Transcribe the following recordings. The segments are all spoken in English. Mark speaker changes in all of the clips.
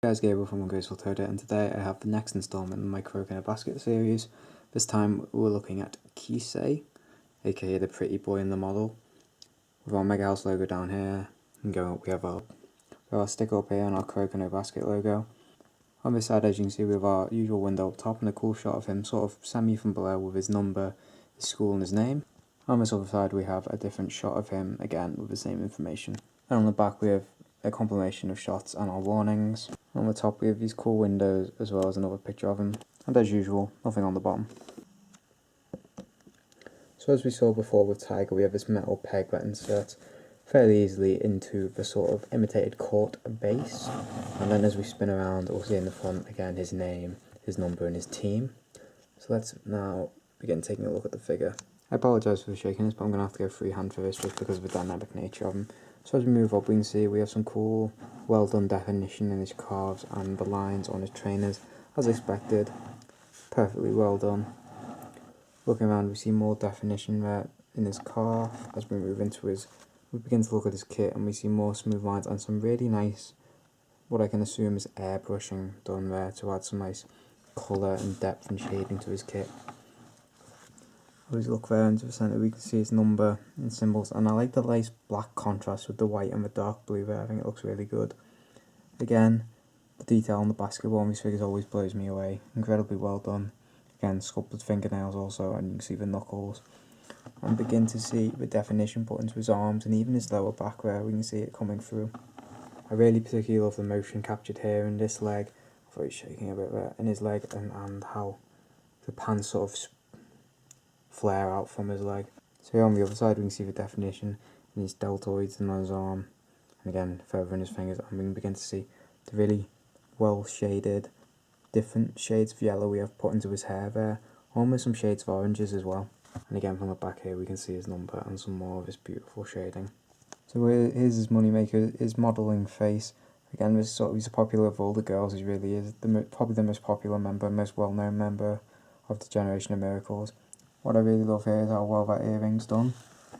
Speaker 1: Hey guys, Gabriel from Ungraceful Toader, and today I have the next installment in my Kuroko in a Basket series. This time we're looking at Kise, aka the pretty boy in the model, with our Megahouse logo down here. And we have our sticker up here and our Kuroko no Basket logo. On this side, as you can see, we have our usual window up top and a cool shot of him sort of semi from below with his number, his school and his name. On this other side we have a different shot of him, again with the same information. And on the back we have a compilation of shots and our warnings. On the top we have these cool windows as well as another picture of him. And as usual, nothing on the bottom. So as we saw before with Tiger, we have this metal peg that inserts fairly easily into the sort of imitated court base. And then as we spin around, we'll see in the front again his name, his number and his team. So let's now begin taking a look at the figure. I apologise for the shakiness, but I'm going to have to go freehand for this just because of the dynamic nature of him. So as we move up, we can see we have some cool, well done definition in his calves and the lines on his trainers, as expected. Perfectly well done. Looking around, we see more definition there in his calf. As we move into we begin to look at his kit and we see more smooth lines and some really nice, what I can assume is airbrushing done there to add some nice colour and depth and shading to his kit. Always look there into the centre, we can see his number and symbols, and I like the nice black contrast with the white and the dark blue there. I think it looks really good. Again, the detail on the basketball on these figures always blows me away. Incredibly well done. Again, sculpted fingernails also, and you can see the knuckles. And begin to see the definition put into his arms and even his lower back where we can see it coming through. I really particularly love the motion captured here in this leg. I thought he's shaking a bit there, in his leg, and how the pants sort of flare out from his leg. So here on the other side we can see the definition in his deltoids and on his arm, and again further in his fingers, and we can begin to see the really well shaded different shades of yellow we have put into his hair there, almost some shades of oranges as well. And again from the back here we can see his number and some more of his beautiful shading. So here's his moneymaker, his modelling face. Again, he's a popular of all the girls. He really is probably the most popular member, most well-known member of the Generation of Miracles. What I really love here is how well that earring's done.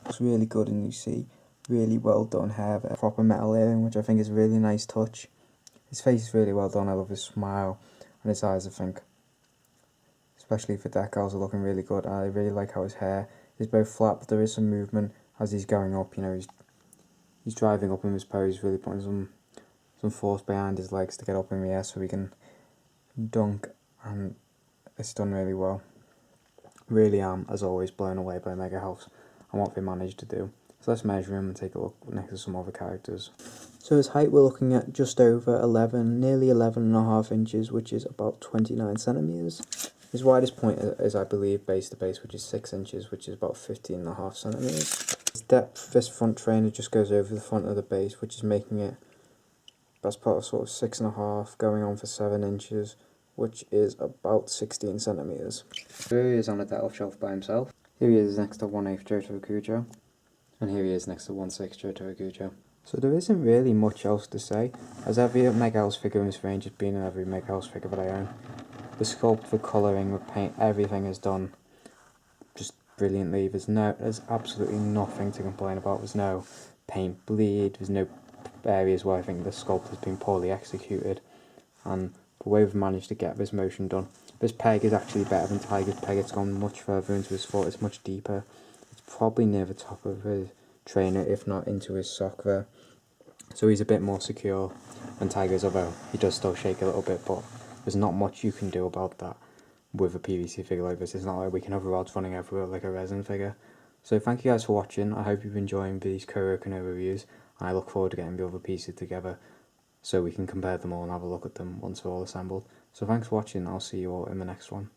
Speaker 1: It's really good, and you see really well done hair, a proper metal earring, which I think is a really nice touch. His face is really well done. I love his smile and his eyes. I think, especially for decals, are looking really good. I really like how his hair is both flat, but there is some movement as he's going up. You know, he's driving up in his pose. He's really putting some force behind his legs to get up in the air so he can dunk, and it's done really well. Really am, as always, blown away by Megahouse and what they managed to do. So let's measure him and take a look next to some other characters. So his height we're looking at just over 11, nearly 11.5 inches, which is about 29 centimetres. His widest point is, I believe, base to base, which is 6 inches, which is about 15.5 centimetres. His depth, this front trainer just goes over the front of the base, which is making it best part of sort of 6.5, going on for 7 inches. Which is about 16 centimetres. Here he is on a delve shelf by himself. Here he is next to 1/8 Johto Akujo. And here he is next to 1/6 Johto Akujo. So there isn't really much else to say, as every Megahouse figure in this range has been in every Megahouse figure that I own. The sculpt, the colouring, the paint, everything is done just brilliantly. There's absolutely nothing to complain about. There's no paint bleed, there's no areas where I think the sculpt has been poorly executed. And the way we've managed to get this motion done. This peg is actually better than Tiger's peg. It's gone much further into his foot. It's much deeper. It's probably near the top of his trainer, if not into his sock there. So he's a bit more secure than Tiger's, although he does still shake a little bit, but there's not much you can do about that with a PVC figure like this. It's not like we can have rods running everywhere like a resin figure. So thank you guys for watching. I hope you've enjoyed these Kuroko no reviews, and I look forward to getting the other pieces together so we can compare them all and have a look at them once they're all assembled. So thanks for watching, I'll see you all in the next one.